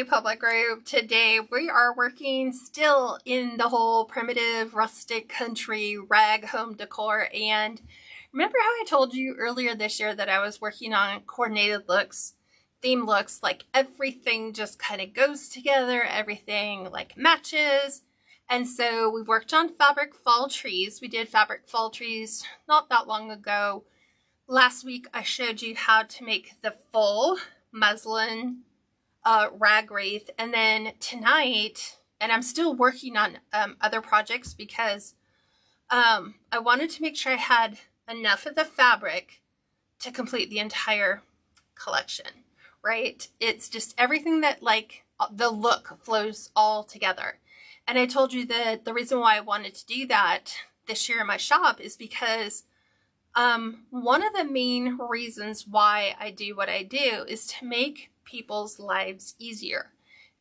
Hey public group, today we are working still in the whole primitive rustic country rag home decor. And remember how I told you earlier this year that I was working on coordinated looks, theme looks, like everything just kind of goes together, everything like matches. And so we worked on fabric fall trees. We did fabric fall trees not that long ago. Last week I showed you how to make the full muslin rag wreath, and then tonight, and I'm still working on other projects because I wanted to make sure I had enough of the fabric to complete the entire collection, right? It's just everything that like the look flows all together. And I told you that the reason why I wanted to do that this year in my shop is because one of the main reasons why I do what I do is to make people's lives easier.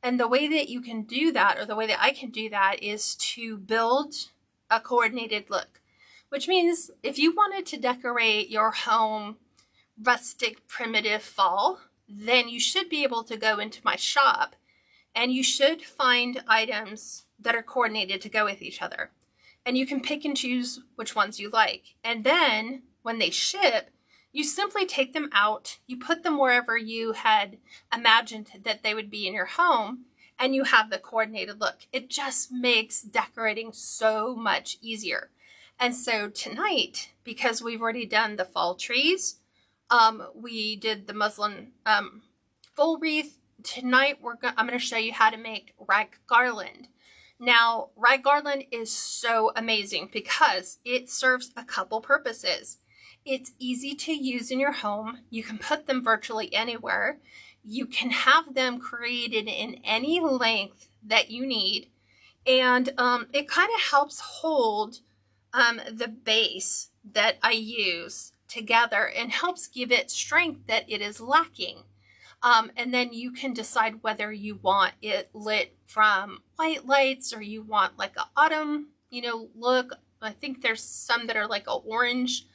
And the way that you can do that, or the way that I can do that, is to build a coordinated look, which means if you wanted to decorate your home rustic, primitive fall, then you should be able to go into my shop and you should find items that are coordinated to go with each other. And you can pick and choose which ones you like. And then when they ship, you simply take them out, you put them wherever you had imagined that they would be in your home, and you have the coordinated look. It just makes decorating so much easier. And so tonight, because we've already done the fall trees, we did the muslin full wreath. Tonight, I'm going to show you how to make rag garland. Now, rag garland is so amazing because it serves a couple purposes. It's easy to use in your home. You can put them virtually anywhere. You can have them created in any length that you need. And it kind of helps hold the base that I use together and helps give it strength that it is lacking. And then you can decide whether you want it lit from white lights or you want like an autumn, look. I think there's some that are like an orange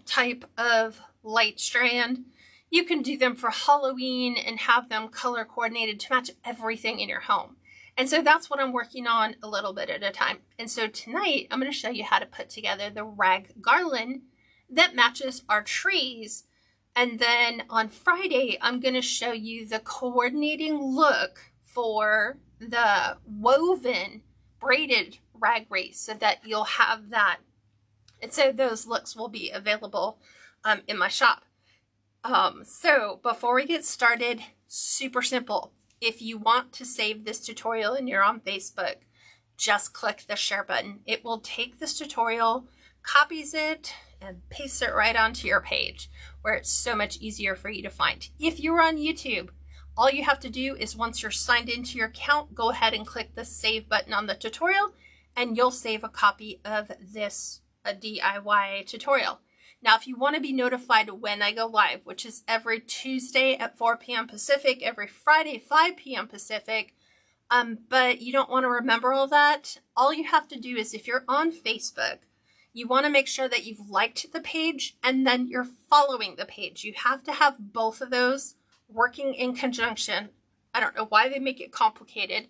type of light strand. You can do them for Halloween and have them color coordinated to match everything in your home. And so that's what I'm working on a little bit at a time. And so tonight I'm going to show you how to put together the rag garland that matches our trees. And then on Friday, I'm going to show you the coordinating look for the woven braided rag wreath so that you'll have that. And so those looks will be available in my shop. So before we get started, super simple. If you want to save this tutorial and you're on Facebook, just click the share button. It will take this tutorial, copies it, and pastes it right onto your page where it's so much easier for you to find. If you're on YouTube, all you have to do is once you're signed into your account, go ahead and click the save button on the tutorial and you'll save a copy of this DIY tutorial. Now, if you want to be notified when I go live, which is every Tuesday at 4 p.m. Pacific, every Friday, 5 p.m. Pacific, but you don't want to remember all that, all you have to do is if you're on Facebook, you want to make sure that you've liked the page and then you're following the page. You have to have both of those working in conjunction. I don't know why they make it complicated.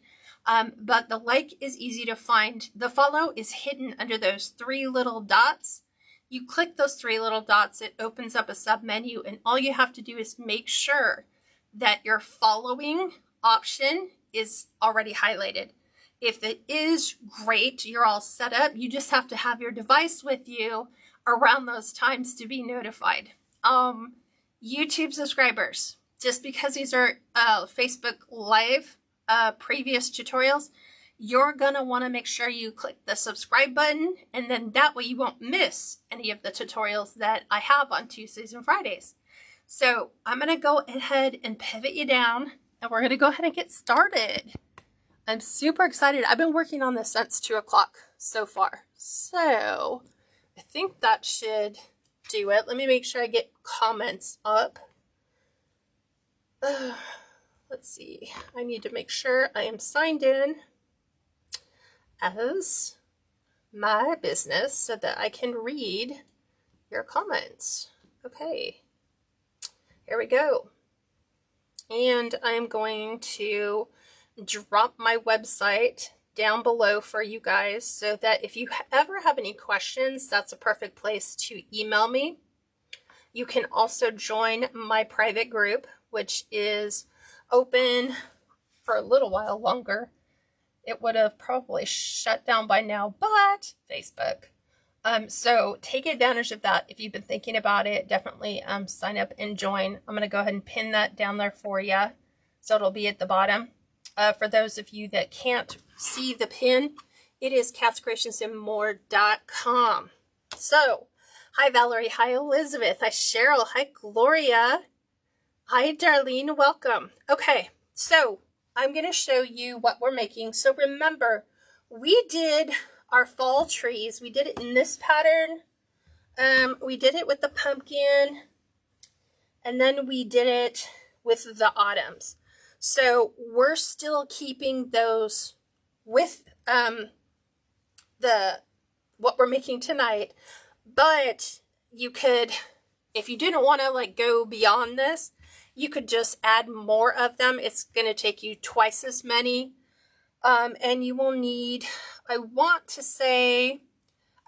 But the like is easy to find. The follow is hidden under those three little dots. You click those three little dots, it opens up a sub menu, and all you have to do is make sure that your following option is already highlighted. If it is, great, you're all set up. You just have to have your device with you around those times to be notified. YouTube subscribers, just because these are Facebook Live previous tutorials, you're gonna want to make sure you click the subscribe button, and then that way you won't miss any of the tutorials that I have on Tuesdays and Fridays. So I'm gonna go ahead and pivot you down and we're gonna go ahead and get started. I'm super excited. I've been working on this since 2 o'clock so far. So I think that should do it. Let me make sure I get comments up. Let's see. I need to make sure I am signed in as my business so that I can read your comments. Okay. Here we go. and I'm going to drop my website down below for you guys so that if you ever have any questions, that's a perfect place to email me. You can also join my private group, which is open for a little while longer. It would have probably shut down by now, but Facebook. So take advantage of that. If you've been thinking about it, definitely sign up and join. I'm going to go ahead and pin that down there for you. So it'll be at the bottom. For those of you that can't see the pin, it is KatsCreationsNMore.com. So, hi Valerie, hi Elizabeth, hi Cheryl, hi Gloria, hi Darlene, welcome. Okay, so I'm going to show you what we're making. So remember, we did our fall trees. We did it in this pattern. We did it with the pumpkin, and then we did it with the autumns. So we're still keeping those with what we're making tonight, but you could, if you didn't want to like go beyond this, you could just add more of them. It's going to take you twice as many. And you will need, I want to say,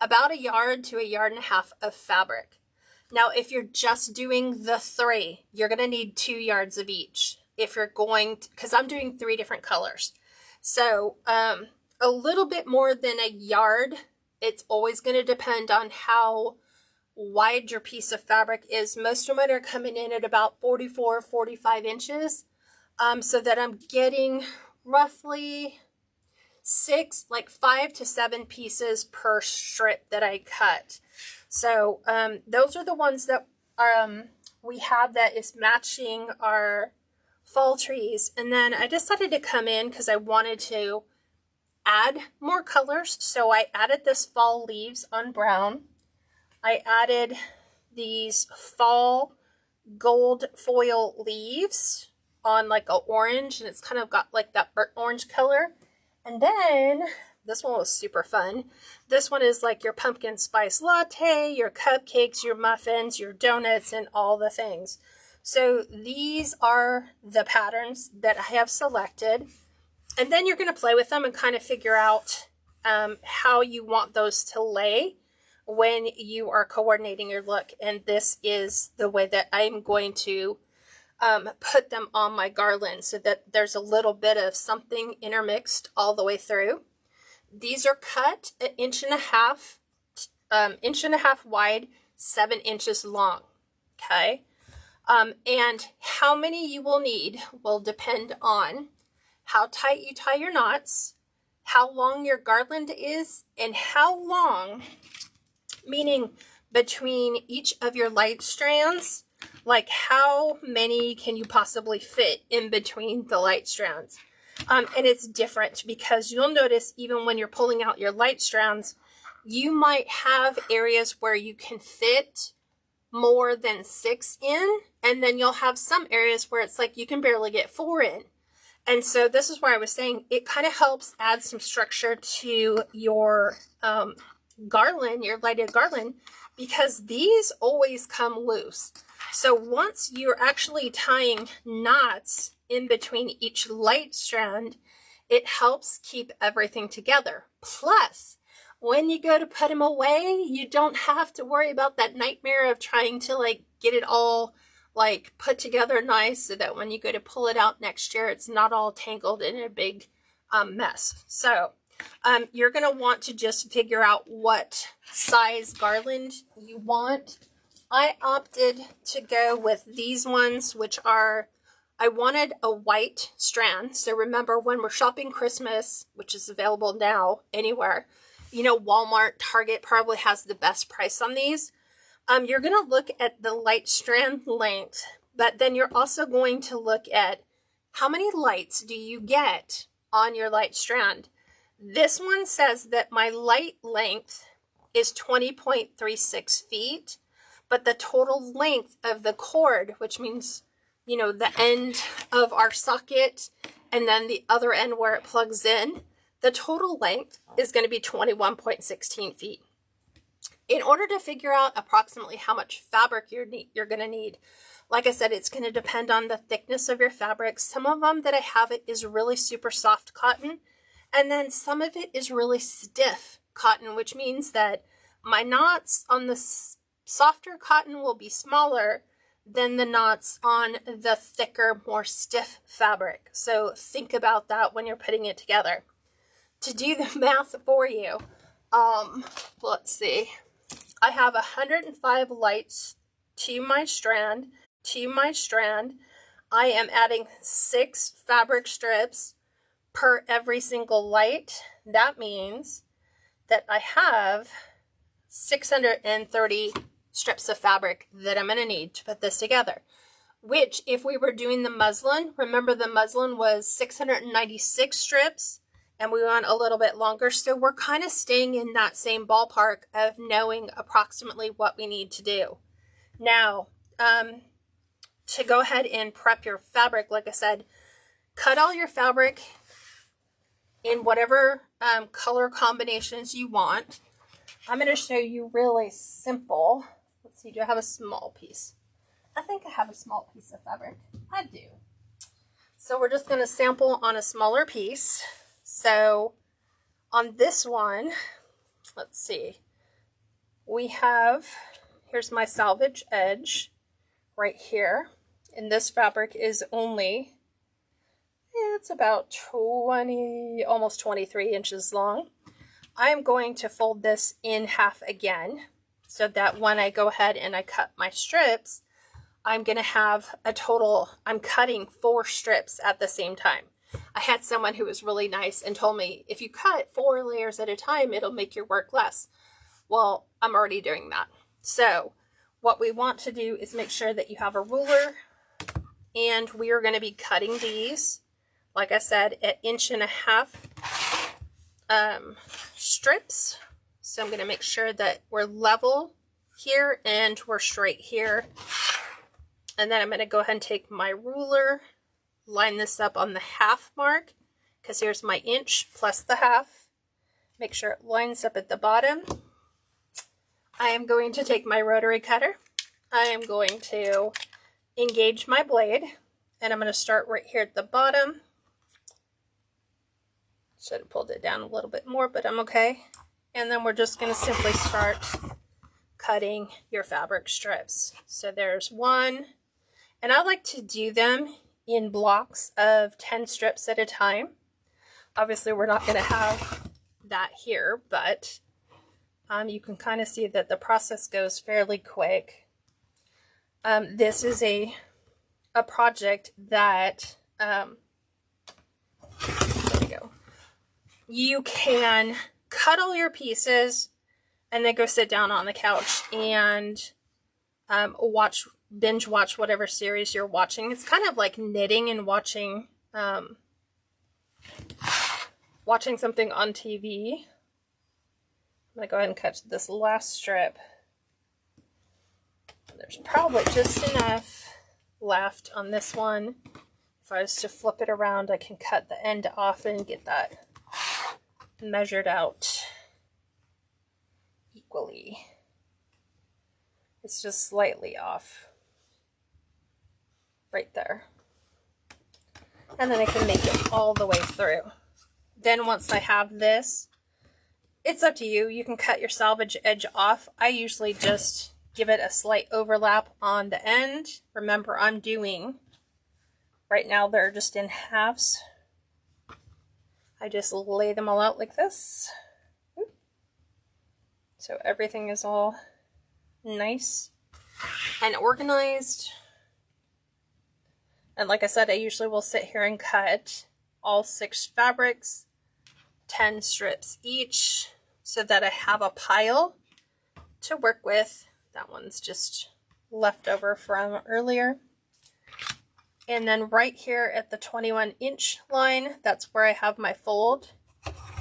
about 1 yard to 1.5 yards of fabric. Now, if you're just doing the 3, you're going to need 2 yards of each. If you're going to, because I'm doing 3 different colors. So, a little bit more than 1 yard. It's always going to depend on how wide your piece of fabric is. Most of mine are coming in at about 44, 45 inches. So that I'm getting roughly 5 to 7 pieces per strip that I cut. So those are the ones that we have that is matching our fall trees. And then I decided to come in because I wanted to add more colors. So I added this fall leaves on brown. I added these fall gold foil leaves on like a orange, and it's kind of got like that burnt orange color. And then this one was super fun. This one is like your pumpkin spice latte, your cupcakes, your muffins, your donuts, and all the things. So these are the patterns that I have selected. And then you're going to play with them and kind of figure out how you want those to lay when you are coordinating your look. And this is the way that I'm going to put them on my garland so that there's a little bit of something intermixed all the way through. These are cut 1.5 inches wide, 7 inches long. Okay. And how many you will need will depend on how tight you tie your knots, how long your garland is, and how long, meaning between each of your light strands, like how many can you possibly fit in between the light strands. And it's different because you'll notice even when you're pulling out your light strands, you might have areas where you can fit more than 6 in, and then you'll have some areas where it's like you can barely get 4 in. And so this is where I was saying it kind of helps add some structure to your garland, your lighted garland, because these always come loose. So once you're actually tying knots in between each light strand, it helps keep everything together. Plus, when you go to put them away, you don't have to worry about that nightmare of trying to like get it all like put together nice so that when you go to pull it out next year, it's not all tangled in a big mess. So you're going to want to just figure out what size garland you want. I opted to go with these ones, which are, I wanted a white strand. So remember, when we're shopping Christmas, which is available now anywhere, you know, Walmart, Target probably has the best price on these. You're going to look at the light strand length, but then you're also going to look at how many lights do you get on your light strand. This one says that my light length is 20.36 feet, but the total length of the cord, which means, you know, the end of our socket and then the other end where it plugs in, the total length is going to be 21.16 feet. In order to figure out approximately how much fabric you're going to need, Like I said, it's going to depend on the thickness of your fabric. Some of them that I have it is really super soft cotton, and then some of it is really stiff cotton, which means that my knots on the softer cotton will be smaller than the knots on the thicker, more stiff fabric. So think about that when you're putting it together. To do the math for you, let's see. I have 105 lights to my strand. I am adding 6 fabric strips per every single light. That means that I have 630 strips of fabric that I'm going to need to put this together. Which, if we were doing the muslin, remember the muslin was 696 strips, and we went a little bit longer. So we're kind of staying in that same ballpark of knowing approximately what we need to do. Now, to go ahead and prep your fabric, like I said, cut all your fabric in whatever color combinations you want. I'm going to show you really simple. Let's see, do I have a small piece? I think I have a small piece of fabric. I do. So we're just going to sample on a smaller piece. So on this one, let's see, we have, here's my salvage edge right here. And this fabric is only, it's about 20, almost 23 inches long. I'm going to fold this in half again so that when I go ahead and I cut my strips, I'm going to have a total, I'm cutting 4 strips at the same time. I had someone who was really nice and told me, if you cut 4 layers at a time, it'll make your work less. Well, I'm already doing that. So what we want to do is make sure that you have a ruler, and we are going to be cutting these, like I said, at 1.5 strips. So I'm going to make sure that we're level here and we're straight here. And then I'm going to go ahead and take my ruler, line this up on the half mark, because here's my inch plus the half. Make sure it lines up at the bottom. I am going to take my rotary cutter. I am going to engage my blade, and I'm going to start right here at the bottom. Should have pulled it down a little bit more, but I'm okay. And then we're just going to simply start cutting your fabric strips. So there's one, and I like to do them in blocks of 10 strips at a time. Obviously, we're not going to have that here, but you can kind of see that the process goes fairly quick. This is a project that, there we go. You can cut all your pieces and then go sit down on the couch and binge watch whatever series you're watching. It's kind of like knitting and watching something on TV. I'm going to go ahead and cut this last strip. There's probably just enough left on this one. If I was to flip it around, I can cut the end off and get that measured out equally. It's just slightly off right there. And then I can make it all the way through. Then once I have this, it's up to you. You can cut your salvage edge off. I usually just give it a slight overlap on the end. Remember, I'm doing, right now they're just in halves. I just lay them all out like this. So everything is all nice and organized. And like I said, I usually will sit here and cut all 6 fabrics, 10 strips each, so that I have a pile to work with. That one's just left over from earlier. And then right here at the 21-inch line, that's where I have my fold.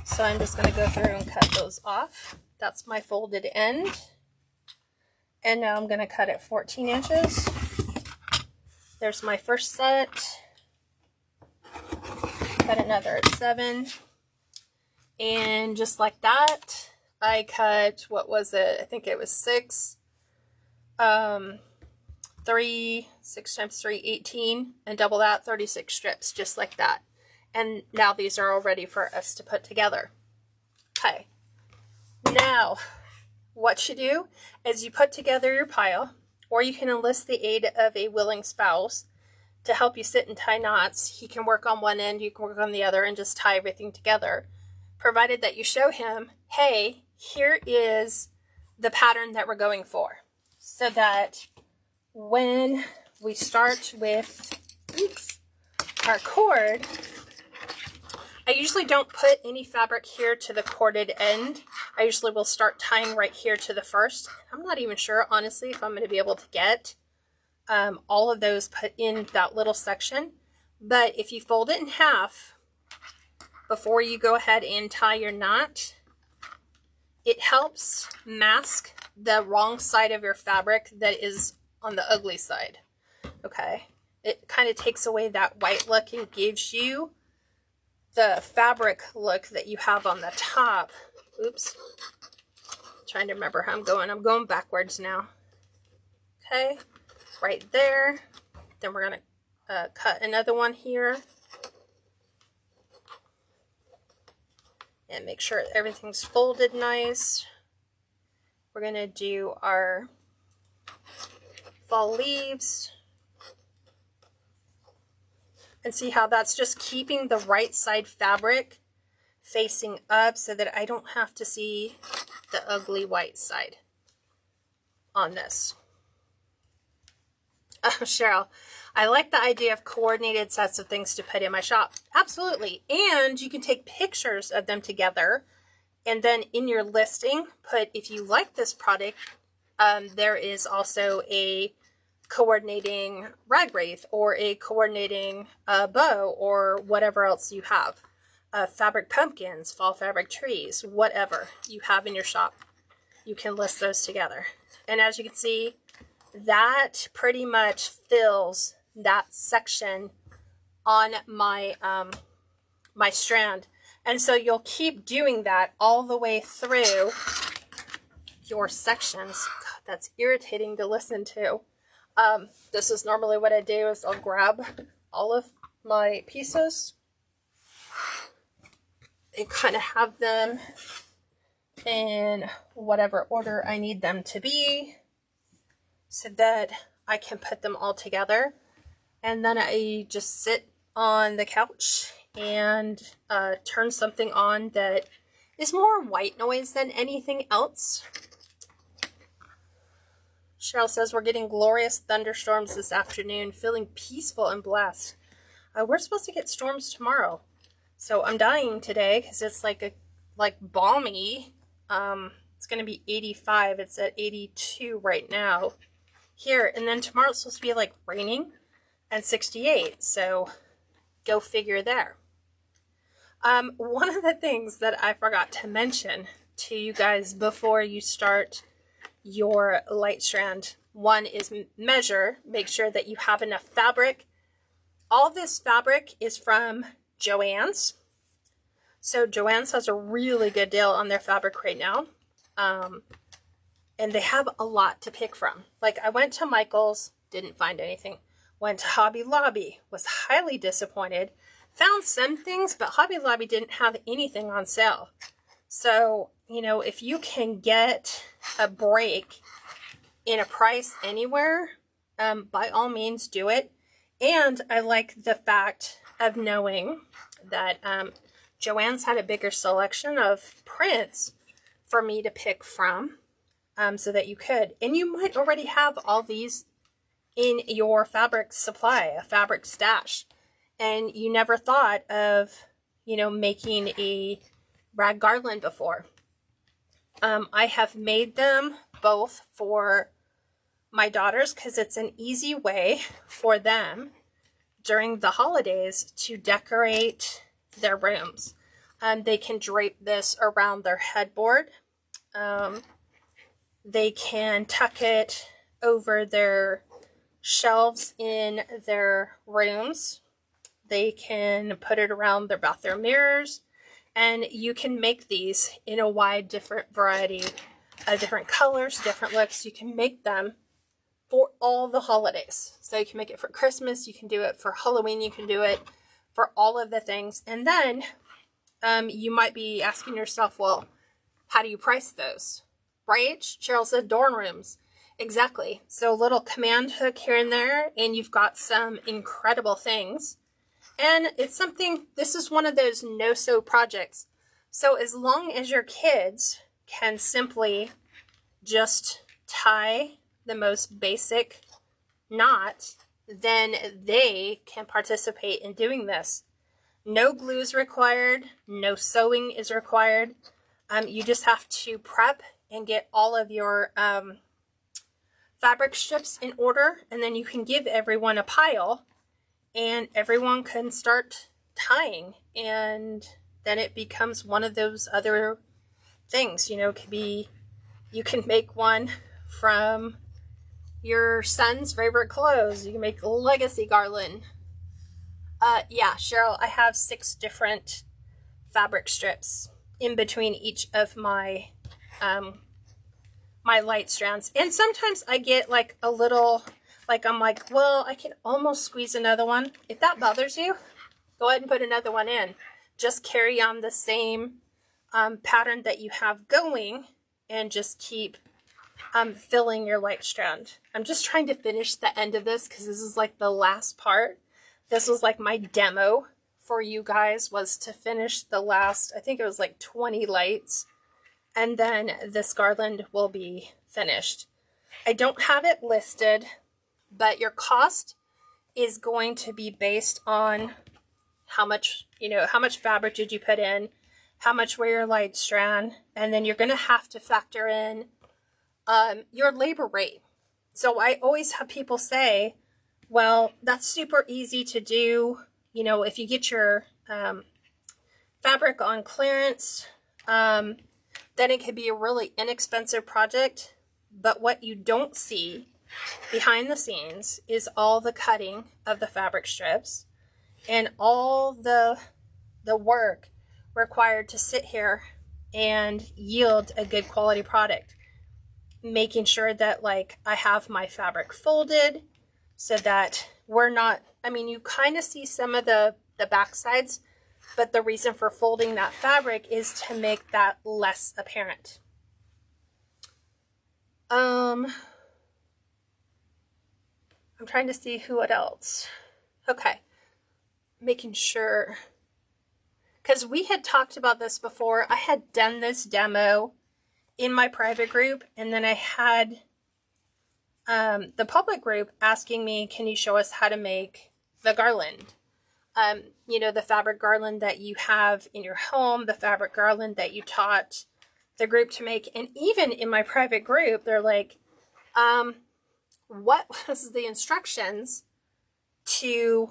So I'm just going to go through and cut those off. That's my folded end. And now I'm going to cut at 14 inches. There's my first set. Cut another at 7. And just like that, I cut, what was it? I think it was 6. 3, 6 times 3, 18, and double that, 36 strips, just like that. And now these are all ready for us to put together. Okay, now what you do is you put together your pile, or you can enlist the aid of a willing spouse to help you sit and tie knots. He can work on one end, you can work on the other, and just tie everything together, provided that you show him, hey, here is the pattern that we're going for, so that when we start with our cord, I usually don't put any fabric here to the corded end. I usually will start tying right here to the first. I'm not even sure, honestly, if I'm going to be able to get all of those put in that little section. But if you fold it in half before you go ahead and tie your knot, it helps mask the wrong side of your fabric that is on the ugly side. Okay, it kind of takes away that white look and gives you the fabric look that you have on the top. Oops, trying to remember how I'm going backwards now. Okay, right there. Then we're going to cut another one here and make sure everything's folded nice. We're going to do our fall leaves. And see how that's just keeping the right side fabric facing up so that I don't have to see the ugly white side on this. Oh, Cheryl, I like the idea of coordinated sets of things to put in my shop. Absolutely. And you can take pictures of them together, and then in your listing, put, if you like this product, there is also a coordinating rag wreath or a coordinating bow or whatever else you have. Fabric pumpkins, fall fabric trees, whatever you have in your shop. You can list those together. And as you can see, that pretty much fills that section on my my strand. And so you'll keep doing that all the way through your sections. God, that's irritating to listen to. This is normally what I do is I'll grab all of my pieces and kind of have them in whatever order I need them to be so that I can put them all together. And then I just sit on the couch and turn something on that is more white noise than anything else. Cheryl says, we're getting glorious thunderstorms this afternoon, feeling peaceful and blessed. We're supposed to get storms tomorrow. So I'm dying today because it's like balmy. It's going to be 85. It's at 82 right now here. And then tomorrow it's supposed to be like raining and 68. So go figure there. One of the things that I forgot to mention to you guys before you start your light strand, one is measure. Make sure that you have enough fabric. All this fabric is from Joann's. So Joann's has a really good deal on their fabric right now. And they have a lot to pick from. Like I went to Michael's, didn't find anything. Went to Hobby Lobby, was highly disappointed. Found some things, but Hobby Lobby didn't have anything on sale. So, you know, if you can get a break in a price anywhere, by all means do it. And I like the fact of knowing that Joann's had a bigger selection of prints for me to pick from, so that you could. And you might already have all these in your fabric supply, a fabric stash. And you never thought of, you know, making a rag garland before. I have made them both for my daughters because it's an easy way for them during the holidays to decorate their rooms. They can drape this around their headboard. They can tuck it over their shelves in their rooms. They can put it around their bathroom mirrors. And you can make these in a wide different variety of different colors, different looks. You can make them for all the holidays. So you can make it for Christmas, you can do it for Halloween, you can do it for all of the things. And then you might be asking yourself, well, how do you price those? Right? Cheryl said dorm rooms. Exactly. So a little command hook here and there, and you've got some incredible things. And it's something, this is one of those no-sew projects. So as long as your kids can simply just tie the most basic knot, then they can participate in doing this. No glue is required. No sewing is required. You just have to prep and get all of your fabric strips in order, and then you can give everyone a pile and everyone can start tying, and then it becomes one of those other things. You know, it could be, you can make one from your son's favorite clothes. You can make a legacy garland. Yeah, Cheryl, I have 6 different fabric strips in between each of my my light strands. And sometimes I get like a little, like I'm like, well, I can almost squeeze another one. If that bothers you, go ahead and put another one in. Just carry on the same pattern that you have going and just keep filling your light strand. I'm just trying to finish the end of this because this is like the last part. This was like my demo for you guys, was to finish the last, I think it was like 20 lights. And then this garland will be finished. I don't have it listed, but your cost is going to be based on how much, you know, how much fabric did you put in, how much were your light strand, and then you're going to have to factor in your labor rate. So I always have people say, well, that's super easy to do. You know, if you get your fabric on clearance, then it could be a really inexpensive project. But what you don't see behind the scenes is all the cutting of the fabric strips and all the work required to sit here and yield a good quality product. Making sure that, like, I have my fabric folded so that we're not, I mean, you kind of see some of the back sides, but the reason for folding that fabric is to make that less apparent. I'm trying to see what else. Okay. Making sure, because we had talked about this before. I had done this demo in my private group, and then I had the public group asking me, can you show us how to make the garland? You know, the fabric garland that you have in your home, the fabric garland that you taught the group to make. And even in my private group, they're like, what was the instructions to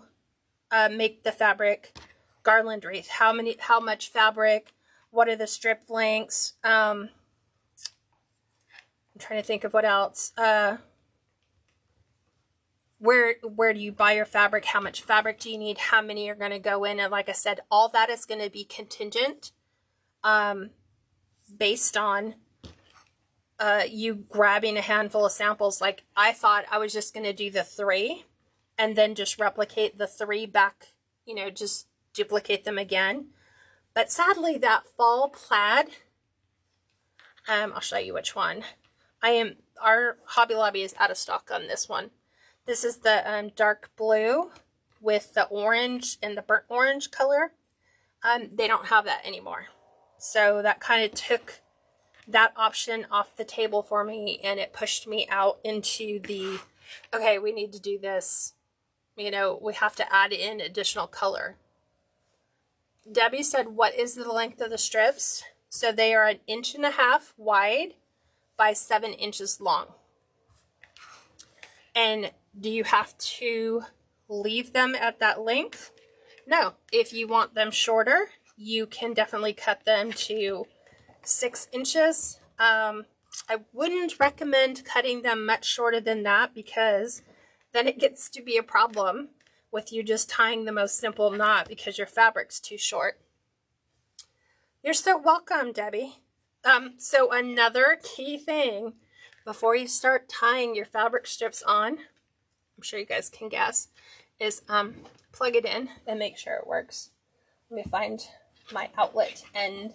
make the fabric garland wreath? How much fabric? What are the strip lengths? I'm trying to think of what else. Where do you buy your fabric? How much fabric do you need? How many are going to go in? And like I said, all that is going to be contingent based on you grabbing a handful of samples. Like, I thought I was just going to do the 3 and then just replicate the 3 back, you know, just duplicate them again. But sadly, that fall plaid, I'll show you which one. Our Hobby Lobby is out of stock on this one. This is the dark blue with the orange and the burnt orange color. They don't have that anymore. So that kind of took that option off the table for me, and it pushed me out into the, okay, we need to do this. You know, we have to add in additional color. Debbie said, what is the length of the strips? So they are 1.5 inches wide by 7 inches long. And do you have to leave them at that length? No. If you want them shorter, you can definitely cut them to 6 inches. I wouldn't recommend cutting them much shorter than that, because then it gets to be a problem with you just tying the most simple knot because your fabric's too short. You're so welcome, Debbie. So another key thing before you start tying your fabric strips on, I'm sure you guys can guess, is plug it in and make sure it works. Let me find my outlet and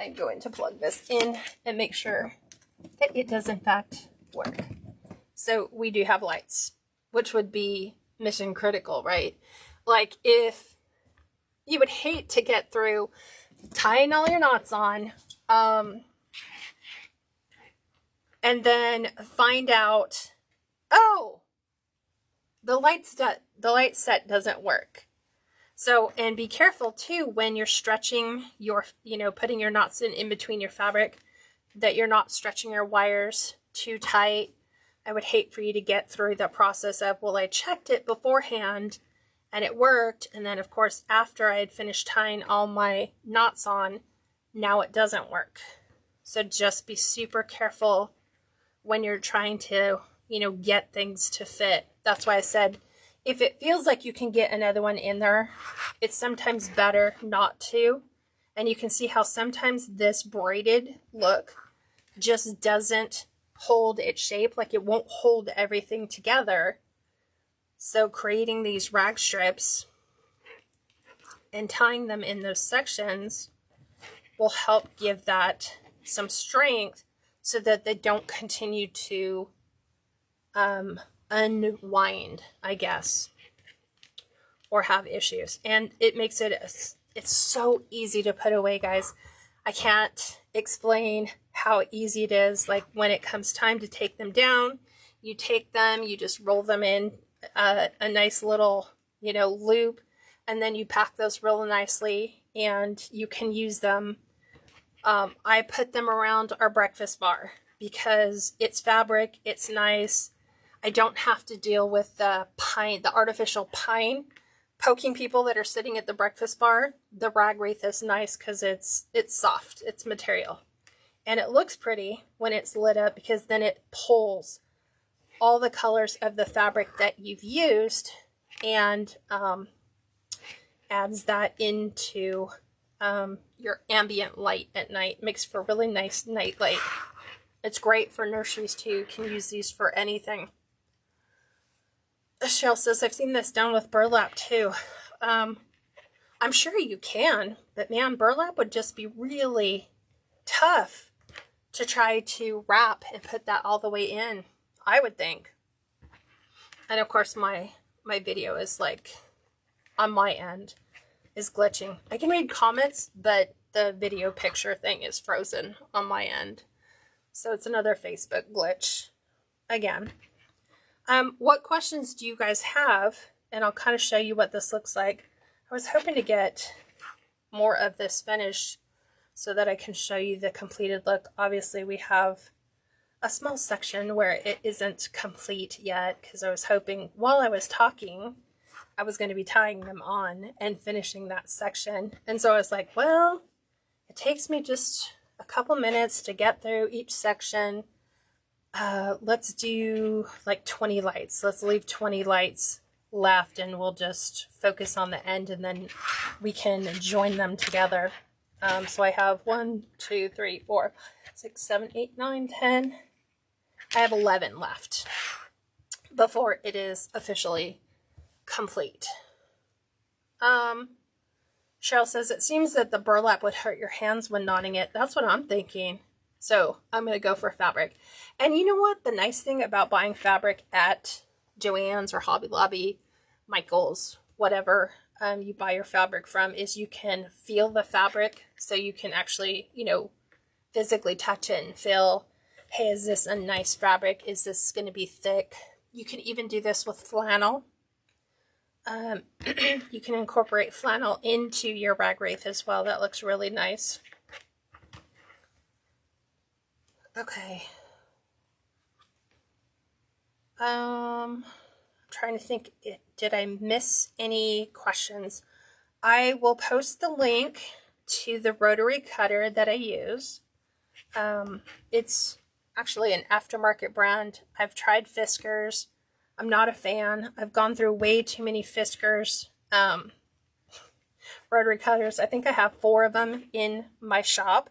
I'm going to plug this in and make sure that it does in fact work. So we do have lights, which would be mission critical, right? Like if you would hate to get through tying all your knots on, and then find out, oh, the light set doesn't work. So, and be careful too when you're stretching your, putting your knots in between your fabric, that you're not stretching your wires too tight. I would hate for you to get through the process of, well, I checked it beforehand and it worked. And then of course, after I had finished tying all my knots on, now it doesn't work. So just be super careful when you're trying to, get things to fit. That's why I said, if it feels like you can get another one in there, it's sometimes better not to. And you can see how sometimes this braided look just doesn't hold its shape, like it won't hold everything together. So creating these rag strips and tying them in those sections will help give that some strength so that they don't continue to unwind, I guess, or have issues. And it makes it, it's so easy to put away, guys. I can't explain how easy it is. Like when it comes time to take them down, you take them, you just roll them in a nice little, loop, and then you pack those real nicely and you can use them. I put them around our breakfast bar because it's fabric, it's nice. I don't have to deal with the pine, the artificial pine poking people that are sitting at the breakfast bar. The rag wreath is nice because it's soft, it's material. And it looks pretty when it's lit up because then it pulls all the colors of the fabric that you've used and adds that into your ambient light at night. Makes for really nice night light. It's great for nurseries too. You can use these for anything. Shell says, I've seen this done with burlap too. I'm sure you can, but man, burlap would just be really tough to try to wrap and put that all the way in, I would think. And of course my video is like, on my end, is glitching. I can read comments, but the video picture thing is frozen on my end. So it's another Facebook glitch again. What questions do you guys have? And I'll kind of show you what this looks like. I was hoping to get more of this finished so that I can show you the completed look. Obviously we have a small section where it isn't complete yet because I was hoping while I was talking I was going to be tying them on and finishing that section. And so I was like, well, it takes me just a couple minutes to get through each section. Let's do like 20 lights. Let's leave 20 lights left and we'll just focus on the end and then we can join them together. So I have 1, 2, 3, 4, 6, 7, 8, 9, 10. I have 11 left before it is officially complete. Cheryl says, it seems that the burlap would hurt your hands when knotting it. That's what I'm thinking. So I'm going to go for fabric. And you know what? The nice thing about buying fabric at Joann's or Hobby Lobby, Michael's, whatever you buy your fabric from, is you can feel the fabric. So you can actually, physically touch it and feel, hey, is this a nice fabric? Is this going to be thick? You can even do this with flannel. You can incorporate flannel into your rag wreath as well. That looks really nice. Okay. I'm trying to think, did I miss any questions? I will post the link to the rotary cutter that I use. It's actually an aftermarket brand. I've tried Fiskars. I'm not a fan. I've gone through way too many Fiskars rotary cutters. I think I have 4 of them in my shop.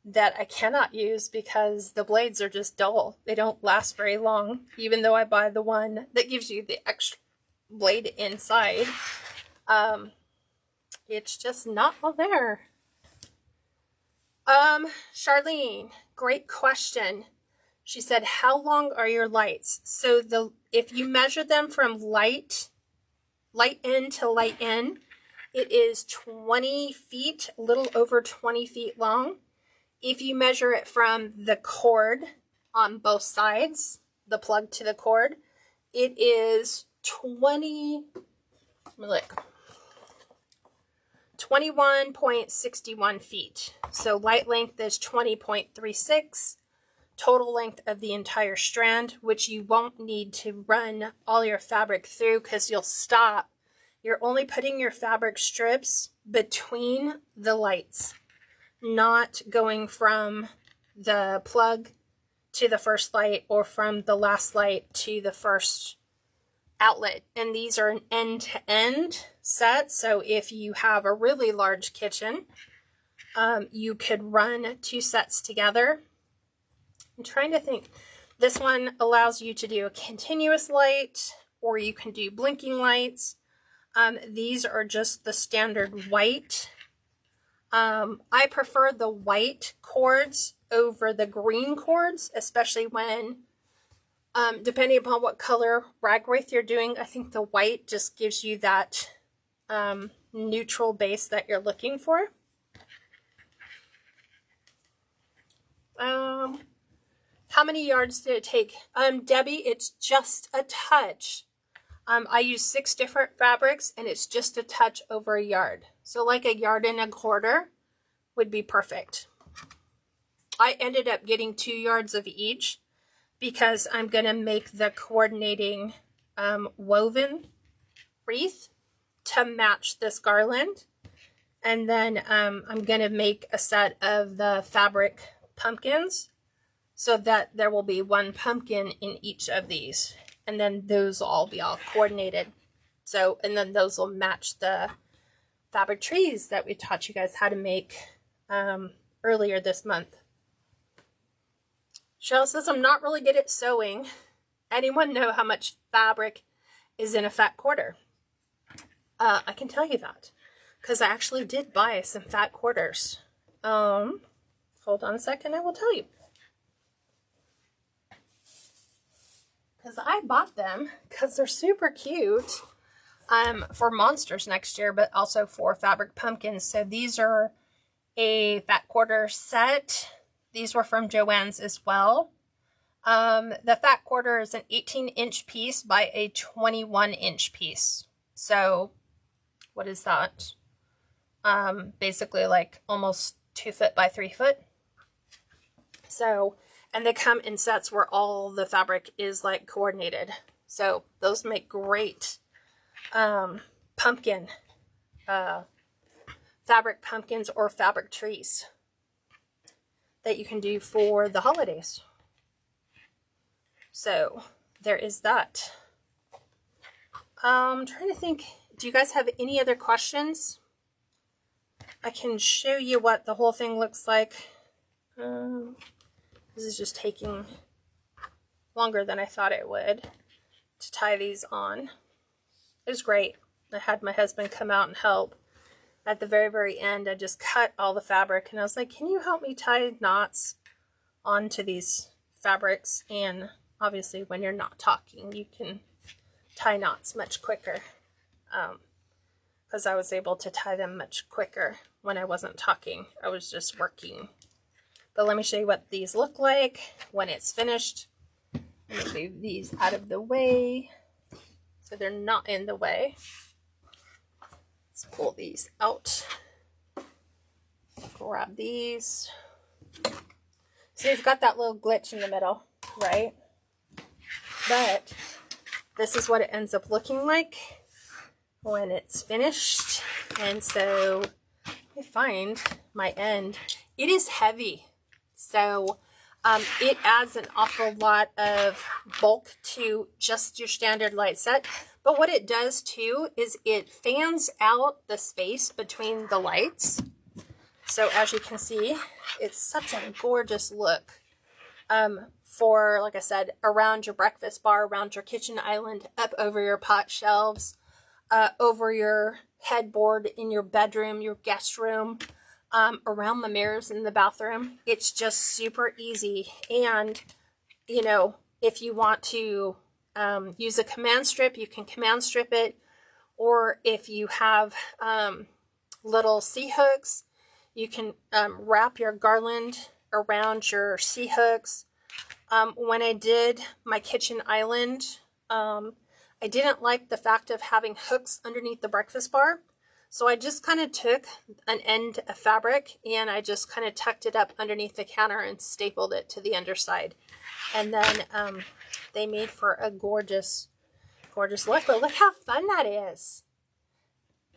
that I cannot use because the blades are just dull. They don't last very long, even though I buy the one that gives you the extra blade inside. It's just not all there. Charlene, great question. She said, how long are your lights? So if you measure them from light end to light end, it is 20 feet, a little over 20 feet long. If you measure it from the cord on both sides, the plug to the cord, it is 21.61 feet. So light length is 20.36. Total length of the entire strand, which you won't need to run all your fabric through because you'll stop. You're only putting your fabric strips between the lights, not going from the plug to the first light or from the last light to the first outlet. And these are an end-to-end set, so if you have a really large kitchen, you could run 2 sets together. I'm trying to think. This one allows you to do a continuous light, or you can do blinking lights. These are just the standard white. I prefer the white cords over the green cords, especially when, depending upon what color rag wreath you're doing, I think the white just gives you that neutral base that you're looking for. How many yards did it take? Debbie, it's just a touch. I use 6 different fabrics, and it's just a touch over a yard. So like 1.25 yards would be perfect. I ended up getting 2 yards of each because I'm going to make the coordinating woven wreath to match this garland. And then I'm going to make a set of the fabric pumpkins so that there will be 1 pumpkin in each of these. And then those will all be all coordinated. So, and then those will match the fabric trees that we taught you guys how to make earlier this month. Cheryl says, I'm not really good at sewing. Anyone know how much fabric is in a fat quarter? I can tell you that because I actually did buy some fat quarters. Hold on a second, I will tell you. Because I bought them because they're super cute for monsters next year, but also for fabric pumpkins. So these are a fat quarter set. These were from Joann's as well. The fat quarter is an 18-inch piece by a 21-inch piece. So what is that? Basically like almost 2 foot by 3 foot. So, and they come in sets where all the fabric is like coordinated. So those make great pumpkin, fabric pumpkins or fabric trees that you can do for the holidays. So there is that. I'm trying to think, do you guys have any other questions? I can show you what the whole thing looks like. This is just taking longer than I thought it would to tie these on. It was great. I had my husband come out and help. At the very, very end, I just cut all the fabric and I was like, can you help me tie knots onto these fabrics? And obviously when you're not talking, you can tie knots much quicker. Because I was able to tie them much quicker when I wasn't talking. I was just working. But let me show you what these look like when it's finished. Let me move these out of the way so they're not in the way. Let's pull these out. Grab these. So you've got that little glitch in the middle, right? But this is what it ends up looking like when it's finished. And so let me find my end. It is heavy. So it adds an awful lot of bulk to just your standard light set. But what it does too is it fans out the space between the lights. So as you can see, it's such a gorgeous look for, like I said, around your breakfast bar, around your kitchen island, up over your pot shelves, over your headboard in your bedroom, your guest room, around the mirrors in the bathroom. It's just super easy. And, you know, if you want to use a command strip, you can command strip it. Or if you have little C-hooks, you can wrap your garland around your C-hooks. When I did my kitchen island, I didn't like the fact of having hooks underneath the breakfast bar. So I just kind of took an end of fabric and I just kind of tucked it up underneath the counter and stapled it to the underside. And then they made for a gorgeous, gorgeous look. But look how fun that is.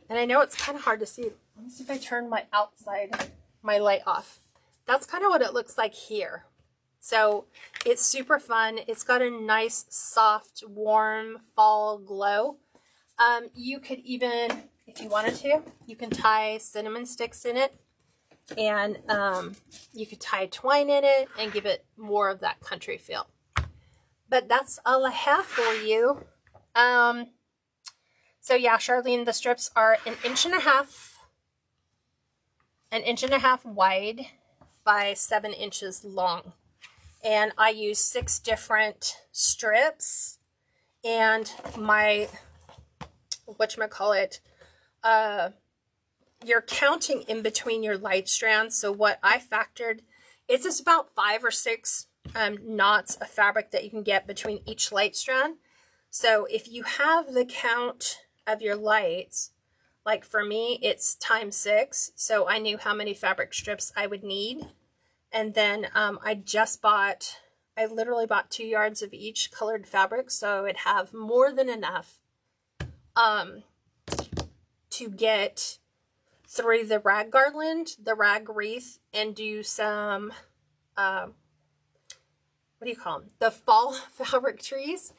And I know it's kind of hard to see. Let me see if I turn my outside, my light off. That's kind of what it looks like here. So it's super fun. It's got a nice, soft, warm fall glow. You could even, if you wanted to, you can tie cinnamon sticks in it. And you could tie twine in it and give it more of that country feel. But that's all I have for you. So yeah, Charlene, the strips are 1.5 inches wide by 7 inches long. And I use 6 different strips, and my, whatchamacallit, you're counting in between your light strands. So what I factored, it's just about 5 or 6 knots of fabric that you can get between each light strand. So if you have the count of your lights, like for me, it's times 6. So I knew how many fabric strips I would need. And then I literally bought 2 yards of each colored fabric. So I'd have more than enough to get through the rag garland, the rag wreath, and do some, what do you call them? The fall fabric trees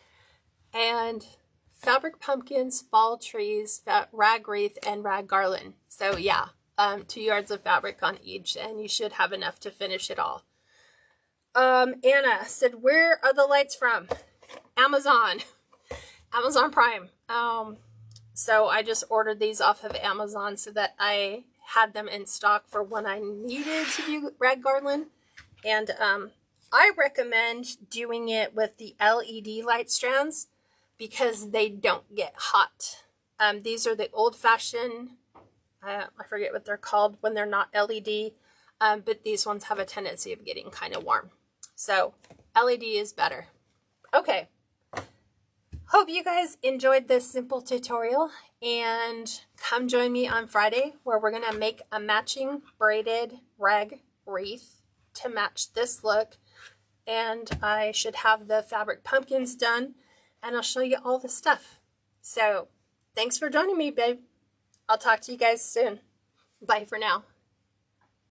and fabric pumpkins, fall trees, rag wreath, and rag garland. So yeah, 2 yards of fabric on each, and you should have enough to finish it all. Anna said, where are the lights from? Amazon. Amazon Prime. So I just ordered these off of Amazon so that I had them in stock for when I needed to do rag garland. And I recommend doing it with the LED light strands because they don't get hot. These are the old-fashioned, I forget what they're called when they're not LED, but these ones have a tendency of getting kind of warm. So LED is better. Okay. Hope you guys enjoyed this simple tutorial, and come join me on Friday where we're going to make a matching braided rag wreath to match this look. And I should have the fabric pumpkins done, and I'll show you all the stuff. So thanks for joining me, babe. I'll talk to you guys soon. Bye for now.